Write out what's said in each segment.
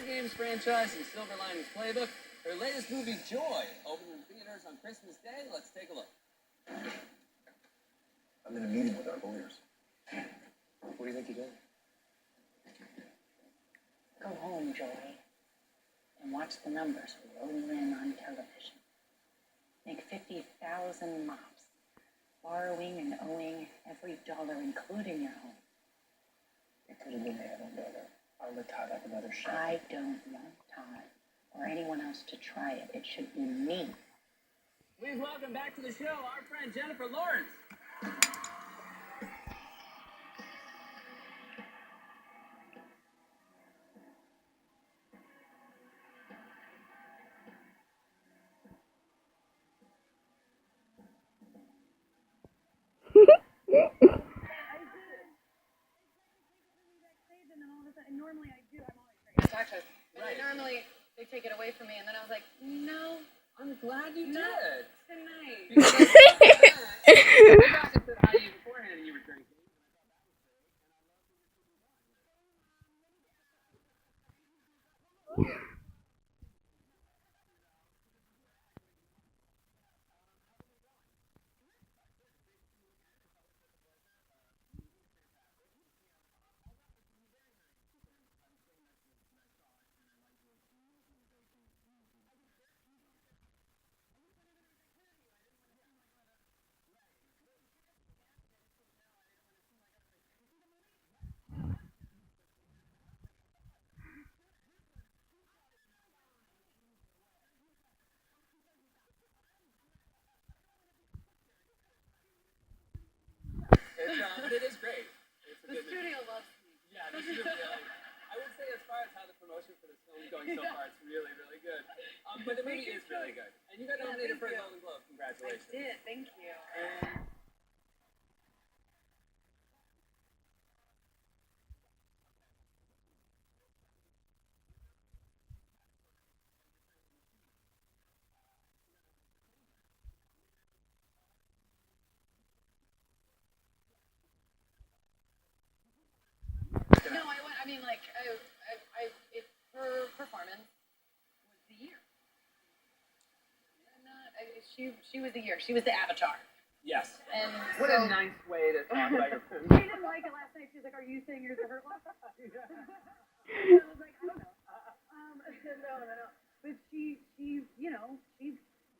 Hunger Games franchise and Silver Linings Playbook. Her latest movie, Joy, opening in theaters on Christmas Day. Let's take a look. I'm in a meeting with our lawyers. What do you think you're doing? Go home, Joy, and watch the numbers roll in on television. Make 50,000 mops, borrowing and owing every dollar, including your home. It could have been me. I don't know that. I'll let Todd have another shot. I don't want Todd or anyone else to try it. It should be me. Please welcome back to the show our friend Jennifer Lawrence. Normally I do. I'm always great. Actually, Right. normally they take it away from me, and then I was like, no, I'm glad you no, did. tonight. Because I went back and said hi to you beforehand, and you were drinking. But it is great. It's a The good studio loves me. Yeah, the studio. I would say as far as how the promotion for this film is going so far, it's really, really good. But the movie is really good. And you got nominated for a Golden Globe. I Congratulations. did, thank you. And No, I mean, like, her performance was the year. She was the year. She was the avatar. yes. And What so, a nice way to talk about your film. She didn't like it last night. She was like, "Are you saying yours the hurt one?" I was like, "I don't know." No. But she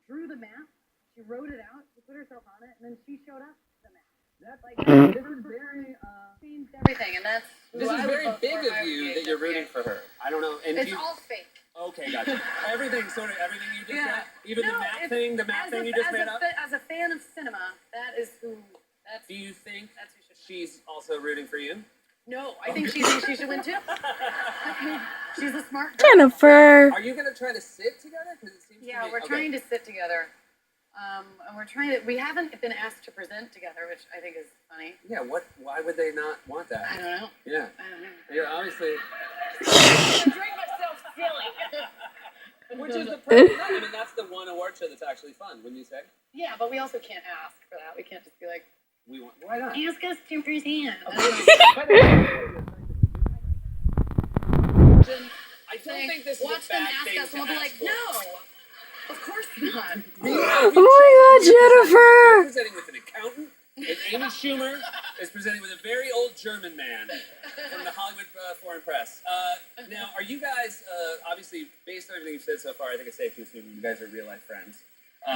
drew the map. She wrote it out. She put herself on it, and then she showed up to the map. That's like this is very changed everything, and that's who This is I would very vote big for if of I you was that you're this rooting year. for her. I don't know. And It's you, all fake. okay, gotcha. Everything, sort of everything you just Yeah. said? Even No, the map it's- thing you just made up? As a fan of cinema, that is who. That's Do you think that's who should. she's also rooting for you? No, I think she should win too. She's a smart girl. Jennifer. Are you going to try to sit together? Because it seems Yeah, to me... we're trying to sit together. And we're trying to. We haven't been asked to present together, which I think is funny. Yeah, why would they not want that? I don't know. Yeah. I don't know. You're obviously... I drink myself silly. Which is the perfect... I mean, that's the one award show that's actually fun, wouldn't you say? Yeah, but we also can't ask for that. We can't just be like, We want... Why not? ask us to present. I don't think this is Watch a them bad ask thing us, to and we'll be ask like, for. no, of course not. Oh my god, Jennifer! You're presenting with an accountant, and Amy Schumer is presenting with a very old German man from the Hollywood Foreign Press. Now, are you guys, obviously, based on everything you've said so far, I think it's safe to assume you guys are real-life friends.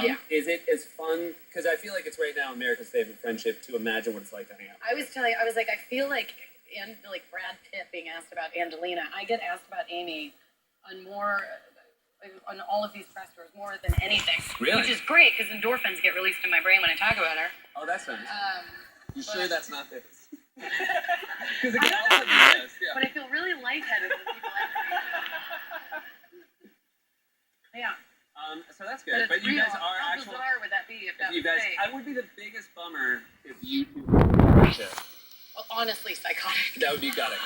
Yeah. Is it as fun, because I feel like it's right now America's favorite friendship, to imagine what it's like to hang out. I was telling, I was like, I feel like, like Brad Pitt being asked about Angelina. I get asked about Amy on all of these press tours more than anything. Really? Which is great because endorphins get released in my brain when I talk about her. Oh, that's nice. You but- sure that's not this? Because it can also be this, yeah. But I feel really lightheaded when people ask me. Yeah. So that's good. But you real. guys are How actual... bizarre would that be if that You was guys, fake? I would be the biggest bummer if you two were Honestly, psychotic. That would be gutting.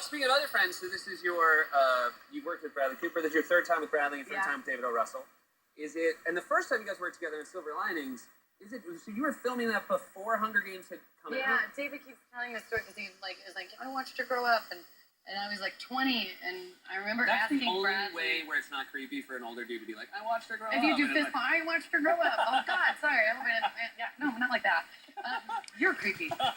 Speaking of other friends, so this is your, you've worked with Bradley Cooper. This is your third time with Bradley and third time with David O. Russell. Is it, and the first time you guys worked together in Silver Linings, is it, so you were filming that before Hunger Games had come out? Yeah, David keeps telling this story because he is like, I watched her grow up, and And I was like 20, and I remember That's the asking only Bradley. way where it's not creepy for an older dude to be like, I watched her grow If up. you do and I'm fist bump, I watched her grow up. Oh God, sorry. Yeah, no, not like that. You're creepy. But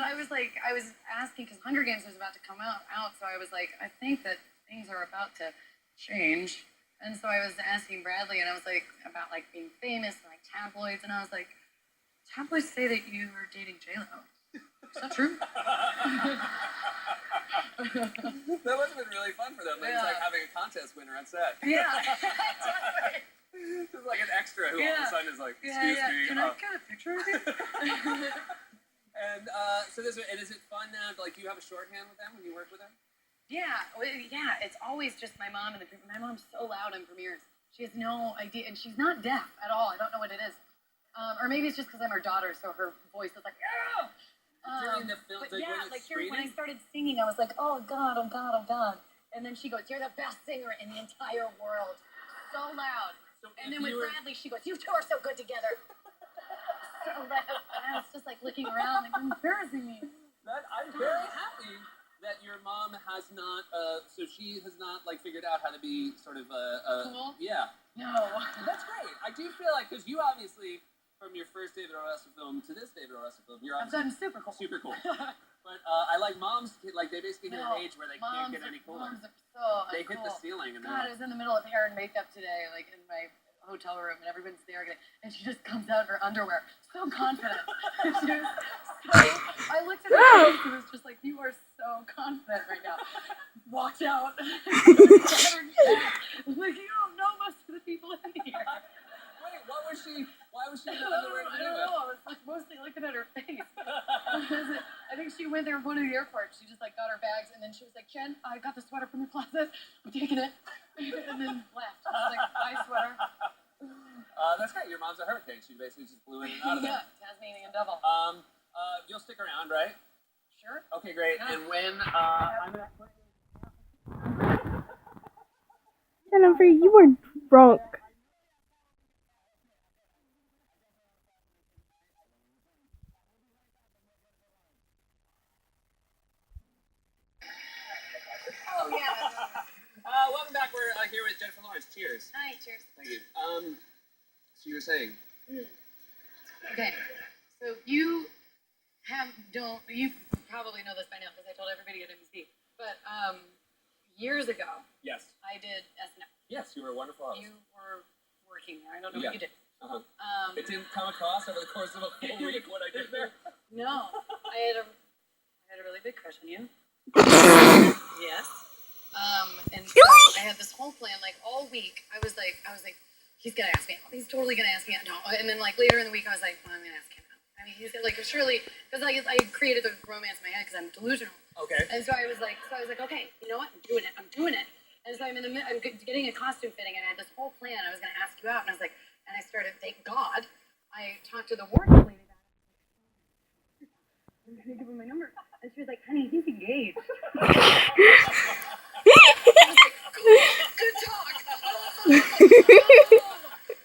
I was like, I was asking because Hunger Games was about to come out, so I was like, I think that things are about to change. And so I was asking Bradley, and I was like, about like being famous and like tabloids, and I was like, tabloids say that you are dating J-Lo. Is that true? That must have been really fun for them. Like, It's like having a contest winner on set. Yeah. Just like an extra who all of a sudden is like, excuse me. Can I get a picture of you? And so is it fun now? Like, do you have a shorthand with them when you work with them? Yeah, it's always just my mom and my mom's so loud in premieres. She has no idea, and she's not deaf at all. I don't know what it is. Or maybe it's just because I'm her daughter, so her voice is like, oh! During the film, But like, yeah, when like it's here, when I screening? started singing, I was like, oh God, oh God, oh God. And then she goes, you're the best singer in the entire world. So loud. So And if then with you were- Bradley, she goes, you two are so good together. So loud. And I was just like looking around, like, embarrassing me. I'm very happy that your mom has not, so she has not, like, figured out how to be sort of, Cool? yeah. No. That's great. I do feel like, because you obviously, from your first David O. Russell film to this David O. Russell film, you're I've obviously done super cool. super cool. But I like moms, like, they basically hit No, an age where they can't get any cooler. Moms are so They hit the uncool. ceiling and God, I was in the middle of hair and makeup today, like in my hotel room, and everyone's there, and she just comes out in her underwear, so confident. She was so, I looked at her face and was just like, you are so confident right now. Walked out. I'm like, you don't know most of the people in here. Wait, why was she in I the don't underwear to know. begin with? I was like mostly looking at her face. I think she went there one of the airports. She just like got her bags, and then she was like, Jen, I got the sweater from your closet. I'm taking it. And then left. I was like, bye, sweater. That's great. Your mom's a hurricane. She basically just blew in and out of there. Yeah, Tasmanian devil. You'll stick around, right? Sure. Okay, great. Yeah. And when I'm gonna play. Jennifer, you were drunk. Oh, yeah. Welcome back. We're here with Jennifer Lawrence. Cheers. Hi, cheers. Thank you. So you were saying? Okay, so you probably know this by now because I told everybody at NBC, but years ago, Yes. I did SNL. Yes, you were a wonderful host. You were working there. I don't know Yeah. what you did. Uh-huh. It didn't come across over the course of a full week what I did there. No, I had a really big crush on you. Yes. And so I had this whole plan, like all week. I was like, he's gonna ask me out. He's totally gonna ask me out. No. And then like later in the week, I was like, well, I'm gonna ask him out. I mean, he's like, surely, because I created the romance in my head because I'm delusional. Okay. And so I was like, okay, you know what? I'm doing it. And so I'm getting a costume fitting, and I had this whole plan. I was gonna ask you out, and I was like, and I started, thank God, I talked to the wardrobe lady about it. I'm gonna give him my number. And she was like, honey, he's engaged. I was like, cool, good talk.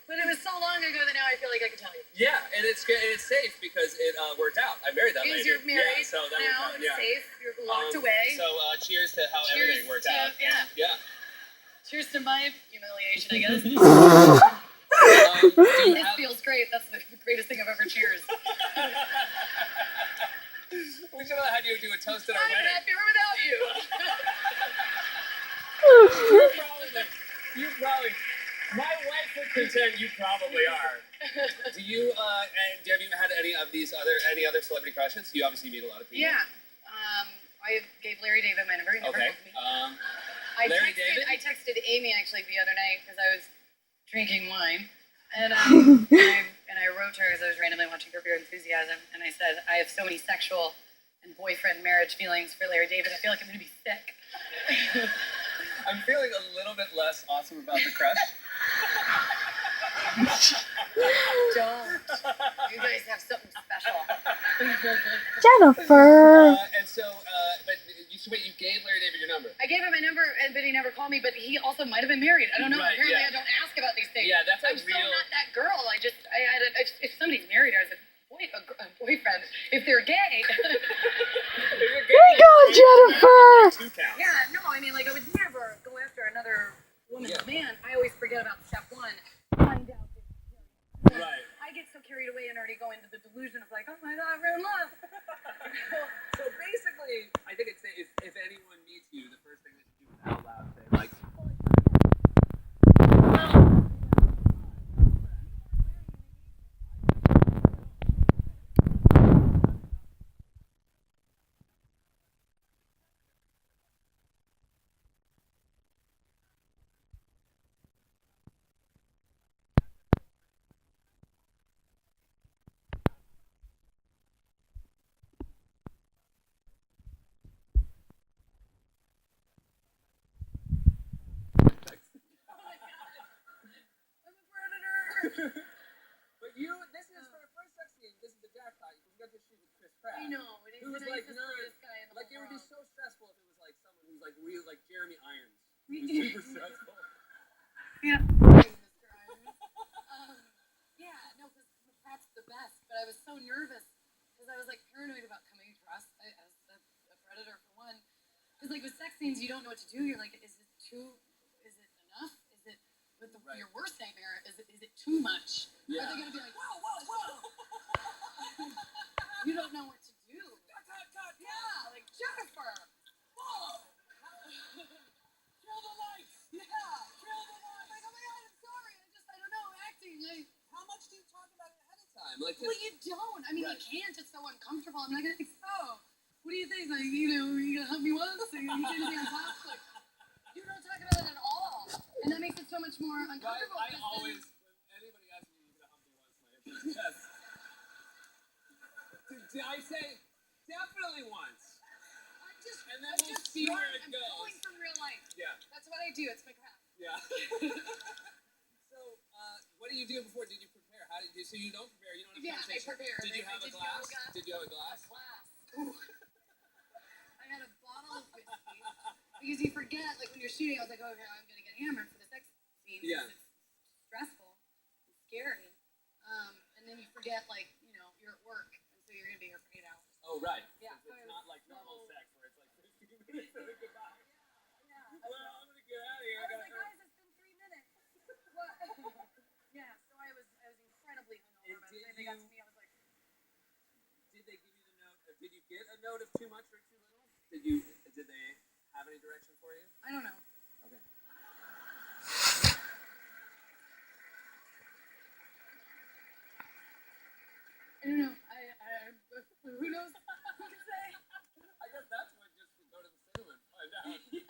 But it was so long ago that now I feel like I can tell you. Yeah, and it's good, and it's safe because it worked out. I married that lady. Because you're married Yeah, so that now, worked out. it's Yeah. safe, you're locked away. So cheers to how Cheers everything worked to- out. yeah. Yeah. Cheers to my humiliation, I guess. Do you This have, feels great. That's the greatest thing I've ever cheers. we should have had you do a toast at our I'm wedding. happier without you. You probably, my wife would contend you probably are. Do you, and have you had any other celebrity crushes? You obviously meet a lot of people. Yeah. I gave Larry David my number. He never Okay. called me. Larry David? I texted Amy actually the other night because I was drinking wine, and I wrote to her because I was randomly watching Curb Your Enthusiasm, and I said I have so many sexual and boyfriend marriage feelings for Larry David. I feel like I'm gonna be sick. I'm feeling a little bit less awesome about the crush. Don't. You guys have something special. Jennifer. And so, but you gave Larry David your number. I gave him my number, but he never called me. But he also might have been married. I don't know. Right, Apparently, yeah. I don't ask about these things. Yeah, that's a I'm so real. not that girl. If somebody's married, I was like, a boyfriend. If they're gay, If you're go, Jennifer! 2 counts. Yeah, no, I mean, like, I would never go after another woman's man. I always forget about step one. Find out. Right. I get so carried away and already go into the delusion of like, oh my god, we're in love. So basically, I think it's if anyone meets you, the first thing that you do is out loud say like. But this is for a first sex scene. This is the jackpot. You got to shoot with Chris Pratt. I know, it is Who was the like nicest, sweetest guy in the like it whole would be world. so stressful if it was like someone who's like real, like Jeremy Irons. We It was do. super stressful. Yeah. Mr. Irons. Yeah, no, because Pratt's the best, but I was so nervous because I was like paranoid about coming across as a predator for one. Because like with sex scenes, you don't know what to do. You're like, is it enough? Is it with your worst nightmare? Is it too much? Yeah. Are they gonna be like, whoa? You don't know what to do. Cut. Yeah, like Jennifer. Whoa. Kill the lights. Yeah. Kill the lights. Like, oh my god, I'm sorry. I don't know, acting. Like, How much do you talk about it ahead of time? Like, well, you don't. I mean, Right. you can't. It's so uncomfortable. I'm not gonna think so. What do you think? Like, you gonna help me once? Like, you can't be on top. Like, you don't talk about it at all, and that makes it so much more uncomfortable. I because always, when anybody asks me, you gonna hump me once, my answer is yes. Did I say definitely once? And then we'll see where it I'm goes. pulling from real life. Yeah. That's what I do. It's my craft. Yeah. So, what do you do before? Did you prepare? How did you? So you don't prepare. You don't have Yeah, I conversation. prepare. Did you I have a did glass? yoga. Did you have a glass? Glass. Ooh. I had a bottle of whiskey because you forget, like when you're shooting, I was like, oh, okay, I'm gonna get hammered for the sex scene. Yeah. It's stressful, and scary, and then you forget, like you're at work, and so you're gonna be here for 8 hours. Oh, right. Yeah. It's not like normal sex where it's like 15 minutes and a goodbye. Yeah. Well, I'm gonna get out of here. I was like, guys, it's been 3 minutes. What? Yeah. So I was incredibly hungover. By the time they got to me, I was like, Did they give you the note? Did you get a note of too much or too little? Did they have any direction for you? I don't know. Okay. I don't know. Who knows? Who can say? I guess that's when just go to the cinema and find out. Yeah.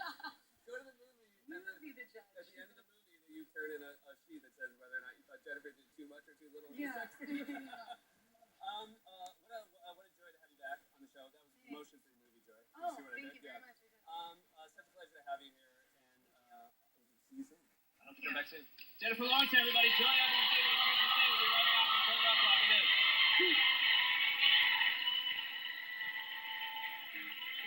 Go to the movie, You and then would be the judge. at the end of the movie, you turn in a sheet that says whether or not you thought Jennifer did too much or too little. in the Yeah. sex scene. What a joy to have you back on the show. That was motion for your movie, Joy. Oh, See what I thank did? you very much. Such a pleasure to have you here, and we'll see you soon. I hope you come back soon. Jennifer Lawrence, everybody. Joy Evans, Christmas Day. We'll be right back with Kurt Russell after this.